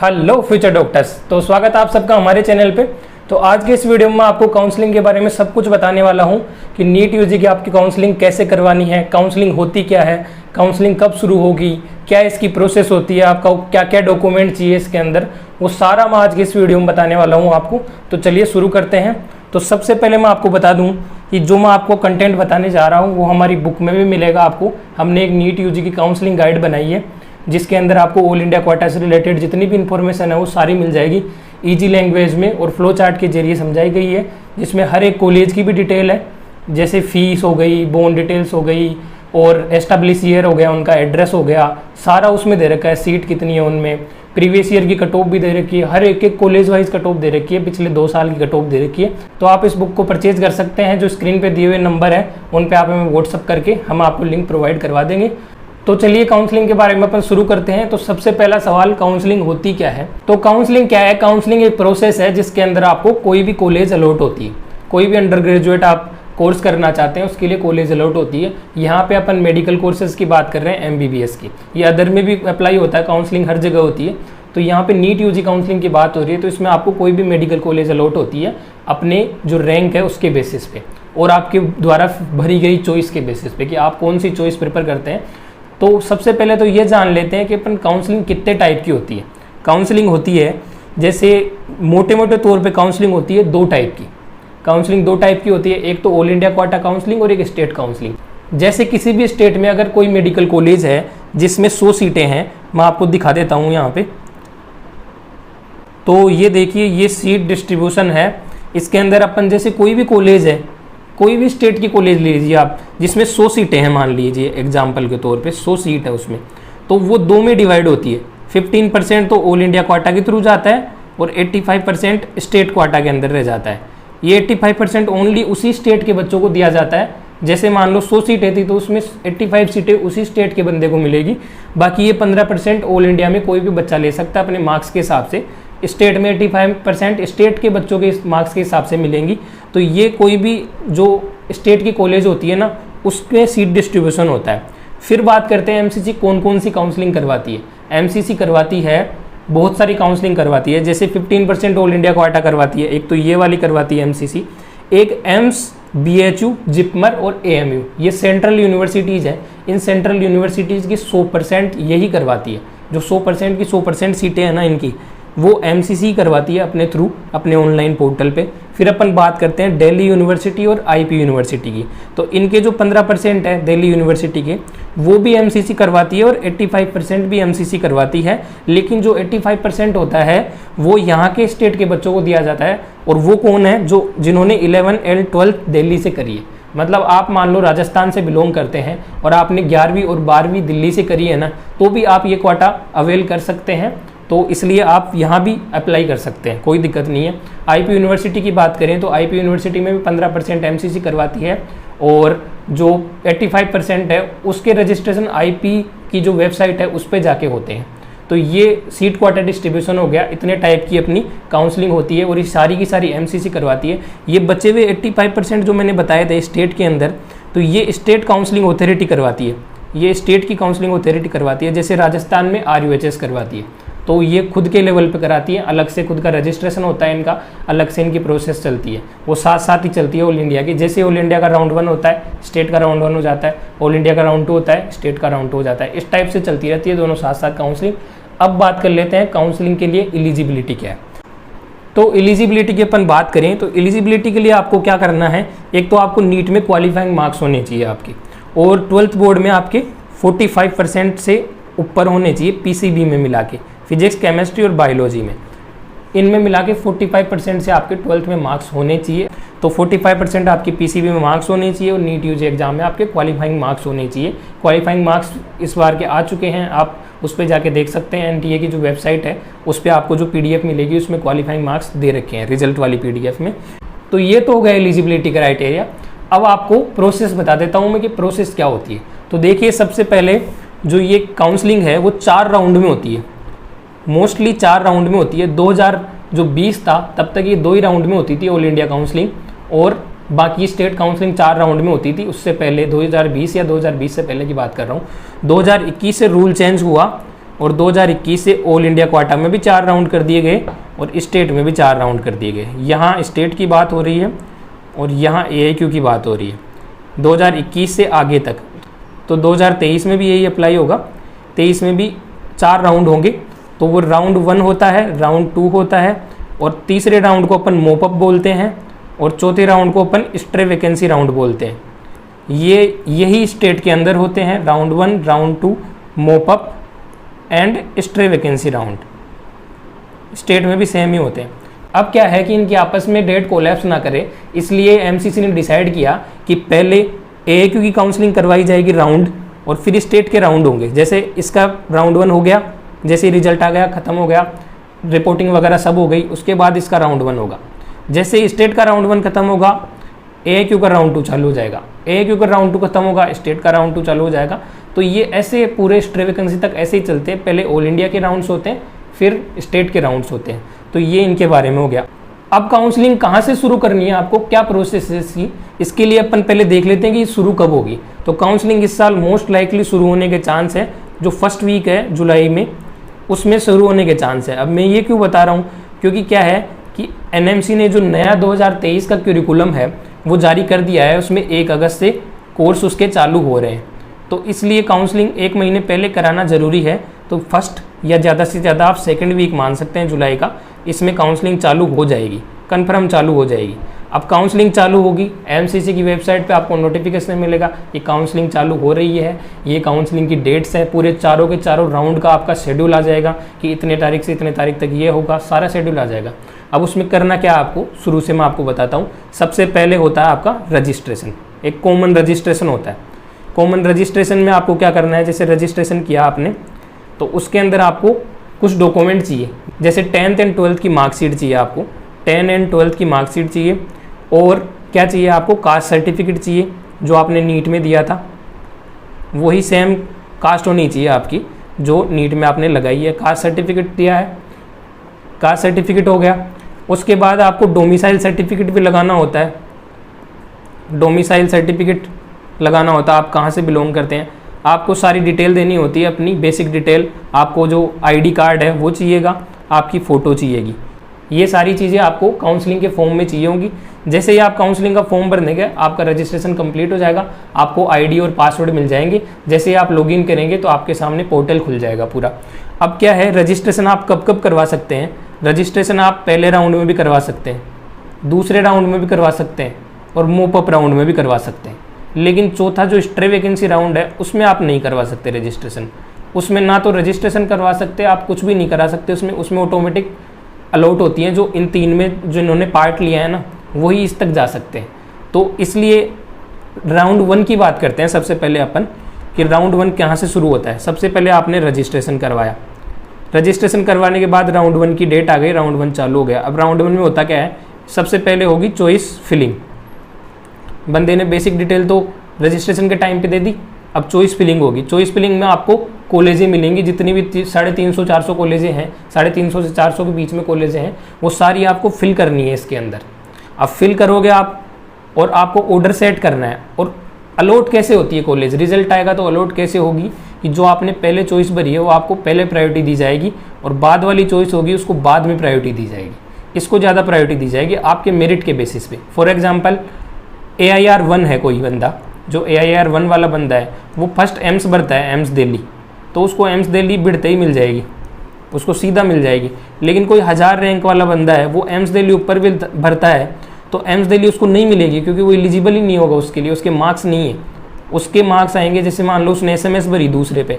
Hello future doctors. तो स्वागत है आप सबका हमारे चैनल पे। तो आज के इस वीडियो में आपको काउंसलिंग के बारे में सब कुछ बताने वाला हूँ कि नीट यूजी की आपकी काउंसलिंग कैसे करवानी है, काउंसलिंग होती क्या है, काउंसलिंग कब शुरू होगी, क्या इसकी प्रोसेस होती है, आपका क्या क्या डॉक्यूमेंट चाहिए इसके अंदर, वो सारा मैं आज के इस वीडियो में बताने वाला हूँ आपको। तो चलिए शुरू करते हैं। तो सबसे पहले मैं आपको बता दूँ कि जो मैं आपको कंटेंट बताने जा रहा हूँ वो हमारी बुक में भी मिलेगा आपको। हमने एक नीट यूजी की काउंसलिंग गाइड बनाई है जिसके अंदर आपको ऑल इंडिया क्वाटा से रिलेटेड जितनी भी इंफॉर्मेशन है वो सारी मिल जाएगी इजी लैंग्वेज में और फ्लो चार्ट के जरिए समझाई गई है, जिसमें हर एक कॉलेज की भी डिटेल है, जैसे फीस हो गई, बोन डिटेल्स हो गई और एस्टेब्लिश ईयर हो गया, उनका एड्रेस हो गया, सारा उसमें दे रखा है। सीट कितनी है उनमें, प्रीवियस ईयर की कट ऑफ भी दे रखी है, हर एक कॉलेज वाइज कट ऑफ दे रखी है, पिछले 2 साल की कट ऑफ दे रखी है। तो आप इस बुक को परचेज कर सकते हैं। जो स्क्रीन पे दिए हुए नंबर है उन पे आप हमें व्हाट्सअप करके हम आपको लिंक प्रोवाइड करवा देंगे। तो चलिए काउंसलिंग के बारे में अपन शुरू करते हैं। तो सबसे पहला सवाल, काउंसलिंग होती क्या है? तो काउंसलिंग क्या है? काउंसलिंग एक प्रोसेस है जिसके अंदर आपको कोई भी कॉलेज अलॉट होती है। कोई भी अंडर ग्रेजुएट आप कोर्स करना चाहते हैं उसके लिए कॉलेज अलॉट होती है। यहाँ पे अपन मेडिकल कोर्सेज की बात कर रहे हैं, MBBS की। ये अदर में भी अप्लाई होता है, काउंसलिंग हर जगह होती है। तो यहाँ पे नीट यूजी काउंसलिंग की बात हो रही है, तो इसमें आपको कोई भी मेडिकल कॉलेज अलॉट होती है अपने जो रैंक है उसके बेसिस पे और आपके द्वारा भरी गई चॉइस के बेसिस पे कि आप कौन सी चॉइस प्रेफर करते हैं। तो सबसे पहले तो ये जान लेते हैं कि अपन काउंसलिंग कितने टाइप की होती है। काउंसलिंग होती है, जैसे मोटे मोटे तौर पे काउंसलिंग होती है 2 टाइप की। काउंसलिंग 2 टाइप की होती है, एक तो ऑल इंडिया क्वाटा काउंसलिंग और एक स्टेट काउंसलिंग। जैसे किसी भी स्टेट में अगर कोई मेडिकल कॉलेज है जिसमें 100 सीटें हैं, मैं आपको दिखा देता हूँ यहाँ पे। तो ये देखिए, ये सीट डिस्ट्रीब्यूशन है। इसके अंदर अपन जैसे कोई भी कॉलेज है, कोई भी स्टेट की कॉलेज लीजिए आप जिसमें 100 सीटें हैं, मान लीजिए एग्जाम्पल के तौर पे 100 सीट है उसमें, तो वो 2 में डिवाइड होती है। 15% तो ऑल इंडिया क्वाटा के थ्रू जाता है और 85% स्टेट क्वाटा के अंदर रह जाता है। ये 85% ओनली उसी स्टेट के बच्चों को दिया जाता है। जैसे मान लो 100 सीटें थी तो उसमें 85 सीटें उसी स्टेट के बंदे को मिलेगी। बाकी ये 15% ऑल इंडिया में कोई भी बच्चा ले सकता है अपने मार्क्स के हिसाब से। स्टेट में 85% स्टेट के बच्चों के मार्क्स के हिसाब से मिलेंगी। तो ये कोई भी जो स्टेट की कॉलेज होती है ना, उसमें सीट डिस्ट्रीब्यूशन होता है। फिर बात करते हैं MCC कौन कौन सी काउंसलिंग करवाती है। MCC करवाती है, बहुत सारी काउंसलिंग करवाती है। जैसे 15% ऑल इंडिया क्वाटा करवाती है, एक तो ये वाली करवाती है MCC। एक एम्स, BHU, जिपमर और AMU, ये सेंट्रल यूनिवर्सिटीज़ है। इन सेंट्रल यूनिवर्सिटीज़ की 100% यही करवाती है। जो 100% की 100% सीटें हैं ना इनकी, वो MCC करवाती है अपने थ्रू, अपने ऑनलाइन पोर्टल पे। फिर अपन बात करते हैं दिल्ली यूनिवर्सिटी और IP यूनिवर्सिटी की। तो इनके जो 15% है दिल्ली यूनिवर्सिटी के, वो भी MCC करवाती है और 85% भी MCC करवाती है। लेकिन जो 85% होता है वो यहाँ के स्टेट के बच्चों को दिया जाता है। और वो कौन है? जो जिन्होंने 11 और 12 दिल्ली से करी है। मतलब आप मान लो राजस्थान से बिलोंग करते हैं और आपने 11वीं और 12वीं दिल्ली से करी है ना, तो भी आप ये क्वाटा अवेल कर सकते हैं। तो इसलिए आप यहाँ भी अप्लाई कर सकते हैं, कोई दिक्कत नहीं है। IP यूनिवर्सिटी की बात करें तो IP यूनिवर्सिटी में भी 15% MCC करवाती है और जो 85% है उसके रजिस्ट्रेशन IP की जो वेबसाइट है उस पर जाके होते हैं। तो ये सीट क्वार्टर डिस्ट्रीब्यूशन हो गया। इतने टाइप की अपनी काउंसलिंग होती है और ये सारी की सारी MCC करवाती है। ये बचे हुए 85% जो मैंने बताए थे स्टेट के अंदर, तो ये स्टेट काउंसलिंग अथॉरिटी करवाती है। ये स्टेट की काउंसलिंग अथॉरिटी करवाती है। जैसे राजस्थान में RUHS करवाती है, तो ये खुद के लेवल पे कराती है। अलग से खुद का रजिस्ट्रेशन होता है इनका, अलग से इनकी प्रोसेस चलती है। वो साथ साथ ही चलती है ऑल इंडिया की। जैसे ऑल इंडिया का राउंड 1 होता है, स्टेट का राउंड 1 हो जाता है, ऑल इंडिया का राउंड 2 होता है, स्टेट का राउंड 2 हो जाता है। इस टाइप से चलती रहती है दोनों साथ साथ काउंसलिंग। अब बात कर लेते हैं काउंसलिंग के लिए एलिजिबिलिटी क्या है। तो एलिजिबिलिटी की अपन बात करें तो एलिजिबिलिटी के लिए आपको क्या करना है? एक तो आपको नीट में क्वालिफाइंग मार्क्स होने चाहिए आपके, और 12th बोर्ड में आपके 45% से ऊपर होने चाहिए PCB में मिला के, फिजिक्स, केमिस्ट्री और बायोलॉजी में। इनमें मिला के 45% से आपके 12th में मार्क्स होने चाहिए। तो 45% आपके PCB में मार्क्स होने चाहिए और नीट यूजी एग्जाम में आपके क्वालिफाइंग मार्क्स होने चाहिए। क्वालिफाइंग मार्क्स इस बार के आ चुके हैं, आप उस पर जाके देख सकते हैं। NTA की जो वेबसाइट है उस पर आपको जो PDF मिलेगी उसमें क्वालिफाइंग मार्क्स दे रखे हैं रिजल्ट वाली PDF में। तो ये तो हो गया एलिजिबिलिटी क्राइटेरिया। अब आपको प्रोसेस बता देता हूँ मैं कि प्रोसेस क्या होती है। तो देखिए, सबसे पहले जो ये काउंसलिंग है वो 4 राउंड में होती है। मोस्टली 4 राउंड में होती है। 2020 था तब तक ये 2 ही राउंड में होती थी ऑल इंडिया काउंसलिंग, और बाकी स्टेट काउंसलिंग 4 राउंड में होती थी। उससे पहले 2020 या 2020 से पहले की बात कर रहा हूँ। 2021 से रूल चेंज हुआ और 2021 से ऑल इंडिया क्वाटा में भी 4 राउंड कर दिए गए और स्टेट में भी 4 राउंड कर दिए गए। यहाँ स्टेट की बात हो रही है और यहाँ AIQ की बात हो रही है 2021 से आगे तक। तो 2023 में भी यही अप्लाई होगा, 23 में भी 4 राउंड होंगे। तो वो राउंड 1 होता है, राउंड 2 होता है और तीसरे राउंड को अपन मोपअप बोलते हैं और चौथे राउंड को अपन स्ट्रे वैकेंसी राउंड बोलते हैं। यही स्टेट के अंदर होते हैं, round 1, round 2, mop-up and stray vacancy round. State में भी सेम ही होते हैं। अब क्या है कि इनकी आपस में डेट कोलैप्स ना करे, इसलिए MCC ने डिसाइड किया कि पहले AIQ की काउंसलिंग करवाई जाएगी राउंड और फिर स्टेट के राउंड होंगे। जैसे इसका राउंड 1 हो गया, जैसे रिजल्ट आ गया, ख़त्म हो गया, रिपोर्टिंग वगैरह सब हो गई, उसके बाद इसका राउंड 1 होगा। जैसे स्टेट का राउंड 1 खत्म होगा, AIQ का राउंड 2 चालू हो जाएगा, AIQ का राउंड 2 खत्म होगा, स्टेट का राउंड 2 चालू हो जाएगा। तो ये ऐसे पूरे स्ट्रे वैकेंसी तक ऐसे ही चलते हैं। पहले ऑल इंडिया के राउंड्स होते हैं, फिर स्टेट के राउंड्स होते हैं। तो ये इनके बारे में हो गया। अब काउंसलिंग कहाँ से शुरू करनी है, आपको क्या प्रोसेस है इसकी, इसके लिए अपन पहले देख लेते हैं कि शुरू कब होगी। तो काउंसलिंग इस साल मोस्ट लाइकली शुरू होने के चांस है, जो फर्स्ट वीक है जुलाई में, उसमें शुरू होने के चांस है। अब मैं ये क्यों बता रहा हूँ, क्योंकि क्या है कि NMC ने जो नया 2023 का क्यूरिकुलम है वो जारी कर दिया है, उसमें 1 अगस्त से कोर्स उसके चालू हो रहे हैं। तो इसलिए काउंसलिंग 1 महीने पहले कराना ज़रूरी है। तो फर्स्ट या ज़्यादा से ज़्यादा आप सेकंड वीक मान सकते हैं जुलाई का, इसमें काउंसलिंग चालू हो जाएगी, कन्फर्म चालू हो जाएगी। अब काउंसलिंग चालू होगी, MCC की वेबसाइट पे आपको नोटिफिकेशन मिलेगा कि काउंसलिंग चालू हो रही है, ये काउंसलिंग की डेट्स हैं, पूरे चारों के चारों राउंड का आपका शेड्यूल आ जाएगा कि इतने तारीख से इतने तारीख तक ये होगा, सारा शेड्यूल आ जाएगा। अब उसमें करना क्या आपको, शुरू से मैं आपको बताता हूँ। सबसे पहले होता है आपका रजिस्ट्रेशन, एक कॉमन रजिस्ट्रेशन होता है। कॉमन रजिस्ट्रेशन में आपको क्या करना है, जैसे रजिस्ट्रेशन किया आपने तो उसके अंदर आपको कुछ डॉक्यूमेंट चाहिए, जैसे 10th एंड 12th की मार्कशीट चाहिए आपको, 10 एंड 12th की मार्कशीट चाहिए। और क्या चाहिए आपको, कास्ट सर्टिफिकेट चाहिए, जो आपने नीट में दिया था वही सेम कास्ट होनी चाहिए आपकी जो नीट में आपने लगाई है। कास्ट सर्टिफिकेट दिया है, कास्ट सर्टिफिकेट हो गया। उसके बाद आपको डोमिसाइल सर्टिफिकेट भी लगाना होता है, डोमिसाइल सर्टिफिकेट लगाना होता है, आप कहाँ से बिलोंग करते हैं, आपको सारी डिटेल देनी होती है, अपनी बेसिक डिटेल। आपको जो ID कार्ड है वो चाहिएगा, आपकी फ़ोटो चाहिएगी। ये सारी चीज़ें आपको काउंसलिंग के फॉर्म में चाहिए होंगी। जैसे ही आप काउंसलिंग का फॉर्म भर देंगे, आपका रजिस्ट्रेशन कंप्लीट हो जाएगा, आपको ID और पासवर्ड मिल जाएंगे। जैसे ही आप लॉगिन करेंगे तो आपके सामने पोर्टल खुल जाएगा पूरा। अब क्या है, रजिस्ट्रेशन आप कब कब करवा सकते हैं, रजिस्ट्रेशन आप पहले राउंड में भी करवा सकते हैं, दूसरे राउंड में भी करवा सकते हैं और मोपअप राउंड में भी करवा सकते हैं। लेकिन चौथा जो स्ट्रे वैकेंसी राउंड है उसमें आप नहीं करवा सकते रजिस्ट्रेशन। उसमें ना तो रजिस्ट्रेशन करवा सकते, आप कुछ भी नहीं करा सकते उसमें ऑटोमेटिक अलॉट होती हैं। जो इन 3 में जो इन्होंने पार्ट लिया है ना, वही इस तक जा सकते हैं। तो इसलिए राउंड 1 की बात करते हैं सबसे पहले अपन, कि राउंड 1 कहाँ से शुरू होता है। सबसे पहले आपने रजिस्ट्रेशन करवाया, रजिस्ट्रेशन करवाने के बाद राउंड 1 की डेट आ गई, राउंड 1 चालू हो गया। अब राउंड 1 में होता क्या है, सबसे पहले होगी चॉइस फिलिंग। बंदे ने बेसिक डिटेल तो रजिस्ट्रेशन के टाइम पे दे दी, अब चॉइस फिलिंग होगी। चॉइस फिलिंग में आपको कॉलेजें मिलेंगी, जितनी भी 350-400 कॉलेजें हैं, 350 से 400 के बीच में कॉलेजें हैं, वो सारी आपको फिल करनी है इसके अंदर। अब फिल करोगे आप और आपको ऑर्डर सेट करना है। और अलॉट कैसे होती है कॉलेज, रिजल्ट आएगा तो अलॉट कैसे होगी कि जो आपने पहले चॉइस भरी है वो आपको पहले प्रायोरिटी दी जाएगी और बाद वाली चॉइस होगी उसको बाद में प्रायोरिटी दी जाएगी। इसको ज़्यादा प्रायोरिटी दी जाएगी आपके मेरिट के बेसिस पे। फॉर एग्जांपल AIR 1 है कोई बंदा, जो AIR 1 वाला बंदा है वो फर्स्ट एम्स भरता है, एम्स दिल्ली, तो उसको एम्स दिल्ली बिड़ते ही मिल जाएगी, उसको सीधा मिल जाएगी। लेकिन कोई 1000 रैंक वाला बंदा है वो एम्स दिल्ली ऊपर भी भरता है तो एम्स दिल्ली उसको नहीं मिलेगी, क्योंकि वो एलिजिबल ही नहीं होगा उसके लिए, उसके मार्क्स नहीं है। उसके मार्क्स आएंगे जैसे मान लो उसने SMS भरी दूसरे पे,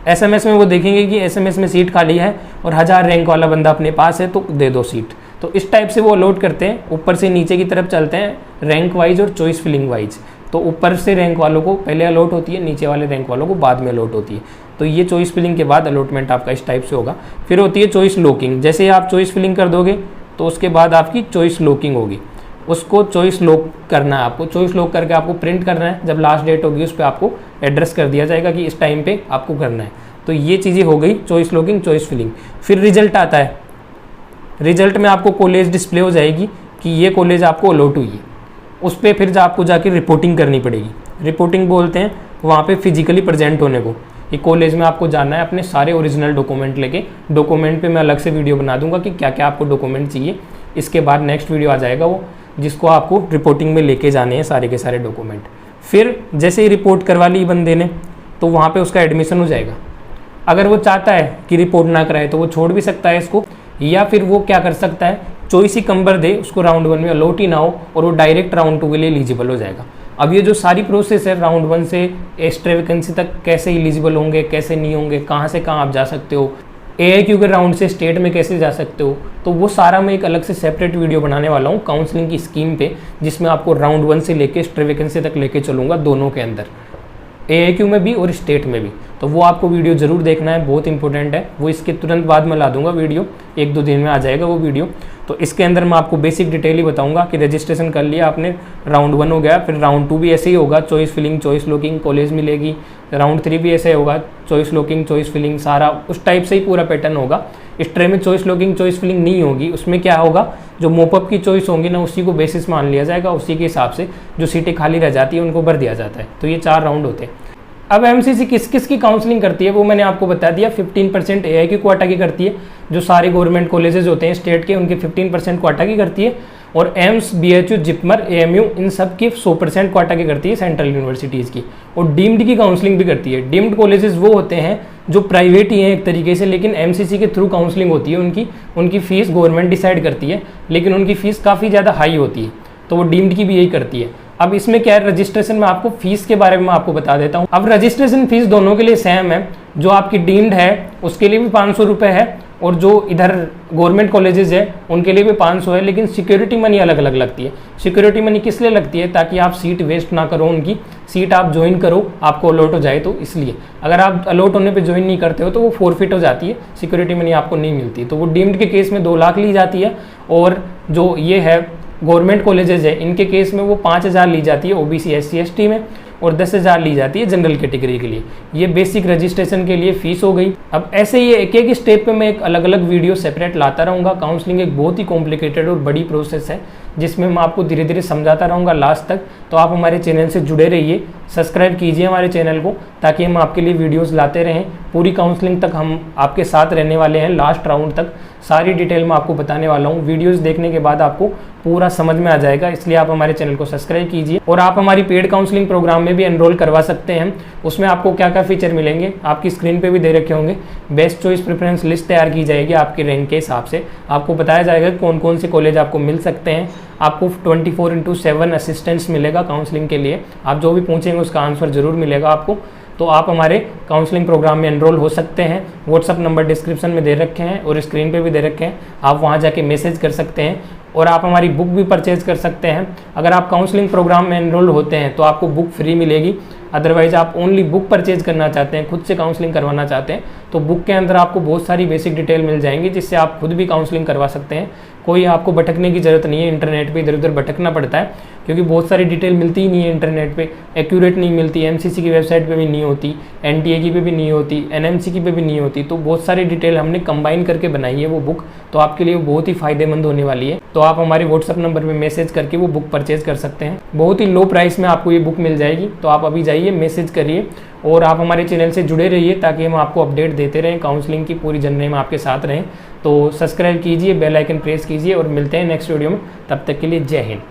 SMS में वो देखेंगे कि SMS में सीट खाली है और 1000 रैंक वाला बंदा अपने पास है तो दे दो सीट। तो इस टाइप से वो अलॉट करते हैं, ऊपर से नीचे की तरफ चलते हैं रैंक वाइज और चॉइस फिलिंग वाइज। तो ऊपर से रैंक वालों को पहले अलॉट होती है, नीचे वाले रैंक वालों को बाद में अलॉट होती है। तो ये चॉइस फिलिंग के बाद अलॉटमेंट आपका इस टाइप से होगा। फिर होती है चॉइस लॉकिंग, जैसे ही आप चॉइस फिलिंग कर दोगे तो उसके बाद आपकी चॉइस लॉकिंग होगी। उसको चॉइस लॉक करना है आपको, चॉइस लॉक करके आपको प्रिंट करना है, जब लास्ट डेट होगी उस पर आपको एड्रेस कर दिया जाएगा कि इस टाइम पे आपको करना है। तो ये चीज़ें हो गई चॉइस लॉकिंग, चॉइस फिलिंग। फिर रिजल्ट आता है, रिजल्ट में आपको कॉलेज डिस्प्ले हो जाएगी कि ये कॉलेज आपको अलॉट हुई है। उस पर फिर आपको जाके रिपोर्टिंग करनी पड़ेगी। रिपोर्टिंग बोलते हैं वहाँ पे फिजिकली प्रेजेंट होने को, कि कॉलेज में आपको जाना है अपने सारे ओरिजिनल डॉक्यूमेंट लेके। डॉक्यूमेंट पे मैं अलग से वीडियो बना दूंगा कि क्या क्या आपको डॉक्यूमेंट चाहिए। इसके बाद नेक्स्ट वीडियो आ जाएगा वो, जिसको आपको रिपोर्टिंग में लेके जाने हैं सारे के सारे डॉक्यूमेंट। फिर जैसे ही रिपोर्ट करवा ली बंदे ने, तो वहाँ पे उसका एडमिशन हो जाएगा। अगर वो चाहता है कि रिपोर्ट ना कराए तो वो छोड़ भी सकता है इसको, या फिर वो क्या कर सकता है, चॉइस ही कंबर दे, उसको राउंड 1 में अलॉट ही ना हो और वो डायरेक्ट राउंड 2 के लिए एलिजिबल हो जाएगा। अब ये जो सारी प्रोसेस है राउंड 1 से एक्स्ट्रा वैकेंसी तक, कैसे एलिजिबल होंगे, कैसे नहीं होंगे, कहाँ से कहाँ आप जा सकते हो, AIQ के राउंड से स्टेट में कैसे जा सकते हो, तो वो सारा मैं एक अलग से सेपरेट वीडियो बनाने वाला हूँ काउंसलिंग की स्कीम पे, जिसमें आपको राउंड 1 से लेके एक्स्ट्रा वैकेंसी तक लेके चलूँगा दोनों के अंदर, AIQ में भी और स्टेट में भी। तो वो आपको वीडियो ज़रूर देखना है, बहुत इंपॉर्टेंट है। वो इसके तुरंत बाद में ला दूंगा वीडियो, 1-2 दिन में आ जाएगा वो वीडियो। तो इसके अंदर मैं आपको बेसिक डिटेल ही बताऊंगा कि रजिस्ट्रेशन कर लिया आपने, राउंड 1 हो गया, फिर राउंड 2 भी ऐसे ही होगा, choice filling, choice locking, college मिलेगी। राउंड 3 भी ऐसे होगा, चॉइस लॉकिंग, चॉइस फिलिंग, सारा उस टाइप से ही पूरा पैटर्न होगा। इस ट्रे में चॉइस लॉकिंग, चॉइस फिलिंग नहीं होगी। उसमें क्या होगा, जो मोपअप की चॉइस होंगी ना, उसी को बेसिस मान लिया जाएगा, उसी के हिसाब से जो सीटें खाली रह जाती है उनको भर दिया जाता है। तो ये 4 राउंड होते हैं। अब MCC किस किस की काउंसलिंग करती है वो मैंने आपको बता दिया। 15% AIQ क्वाटा की करती है, जो सारे गवर्नमेंट कॉलेजेस होते हैं स्टेट के, उनके 15% क्वाटा की करती है। और एम्स, BHU, जिपमर, AMU, इन सब की 100% क्वाटा की करती है सेंट्रल यूनिवर्सिटीज़ की। और डीम्ड की काउंसलिंग भी करती है। डीम्ड कॉलेजेस वो होते हैं जो प्राइवेट ही हैं एक तरीके से, लेकिन MCC के थ्रू काउंसलिंग होती है उनकी फ़ीस गवर्नमेंट डिसाइड करती है, लेकिन उनकी फ़ीस काफ़ी ज़्यादा हाई होती है। तो वो डीम्ड की भी यही करती है। अब इसमें क्या है, रजिस्ट्रेशन में आपको फीस के बारे में मैं आपको बता देता हूँ। अब रजिस्ट्रेशन फीस दोनों के लिए सेम है। जो आपकी डीम्ड है उसके लिए भी 500 रुपये है, और जो इधर गवर्नमेंट कॉलेजेस है उनके लिए भी 500 है, लेकिन सिक्योरिटी मनी अलग अलग लगती है। सिक्योरिटी मनी किस लिए लगती है, ताकि आप सीट वेस्ट ना करो, उनकी सीट आप ज्वाइन करो, आपको अलॉट हो जाए। तो इसलिए अगर आप अलॉट होने पे ज्वाइन नहीं करते हो तो वो फॉरफिट हो जाती है, सिक्योरिटी मनी आपको नहीं मिलती। तो वो डीम्ड के केस में 2 लाख ली जाती है, और जो ये है गवर्नमेंट कॉलेजेस है इनके केस में वो 5,000 ली जाती है OBC SC ST में, और 10,000 ली जाती है जनरल कैटेगरी के लिए। ये बेसिक रजिस्ट्रेशन के लिए फीस हो गई। अब ऐसे ही एक एक स्टेप पे मैं एक अलग अलग वीडियो सेपरेट लाता रहूँगा। काउंसलिंग एक बहुत ही कॉम्प्लिकेटेड और बड़ी प्रोसेस है, जिसमें मैं आपको धीरे धीरे समझाता रहूँगा लास्ट तक। तो आप हमारे चैनल से जुड़े रहिए, सब्सक्राइब कीजिए हमारे चैनल को, ताकि हम आपके लिए वीडियोज़ लाते रहें। पूरी काउंसलिंग तक हम आपके साथ रहने वाले हैं, लास्ट राउंड तक सारी डिटेल मैं आपको बताने वाला हूँ। वीडियोज़ देखने के बाद आपको पूरा समझ में आ जाएगा, इसलिए आप हमारे चैनल को सब्सक्राइब कीजिए। और आप हमारी पेड काउंसलिंग प्रोग्राम में भी एनरोल करवा सकते हैं। उसमें आपको क्या क्या फीचर मिलेंगे आपकी स्क्रीन पे भी दे रखे होंगे। बेस्ट चॉइस प्रेफरेंस लिस्ट तैयार की जाएगी आपके रैंक के हिसाब से। आपको बताया जाएगा कौन कौन से कॉलेज आपको मिल सकते हैं। आपको 24/7 असिस्टेंट्स मिलेगा काउंसलिंग के लिए, आप जो भी पूछेंगे उसका आंसर ज़रूर मिलेगा आपको। तो आप हमारे काउंसलिंग प्रोग्राम में एनरोल हो सकते हैं। व्हाट्सअप नंबर डिस्क्रिप्शन में दे रखे हैं और स्क्रीन पे भी दे रखे हैं, आप वहाँ जाके मैसेज कर सकते हैं। और आप हमारी बुक भी परचेज कर सकते हैं। अगर आप काउंसलिंग प्रोग्राम में एनरोल होते हैं तो आपको बुक फ्री मिलेगी। अदरवाइज आप ओनली बुक परचेज करना चाहते हैं, खुद से काउंसलिंग करवाना चाहते हैं, तो बुक के अंदर आपको बहुत सारी बेसिक डिटेल मिल जाएंगी, जिससे आप खुद भी काउंसलिंग करवा सकते हैं। कोई आपको भटकने की ज़रूरत नहीं है, इंटरनेट पे इधर उधर भटकना पड़ता है, क्योंकि बहुत सारी डिटेल मिलती ही नहीं है इंटरनेट पे, एक्यूरेट नहीं मिलती। MCC की वेबसाइट पे भी नहीं होती, NTA की पे भी नहीं होती, NMC की पे भी नहीं होती। तो बहुत सारी डिटेल हमने कंबाइन करके बनाई है वो बुक, तो आपके लिए बहुत ही फायदेमंद होने वाली है। तो आप हमारे व्हाट्सअप नंबर पर मैसेज करके वो बुक परचेज कर सकते हैं। बहुत ही लो प्राइस में आपको ये बुक मिल जाएगी। तो आप अभी जाइए, मैसेज करिए, और आप हमारे चैनल से जुड़े रहिए, ताकि हम आपको अपडेट देते रहें, काउंसलिंग की पूरी जर्नी में आपके साथ रहें। तो सब्सक्राइब कीजिए, बेल आइकन प्रेस कीजिए, और मिलते हैं नेक्स्ट वीडियो में। तब तक के लिए जय हिंद।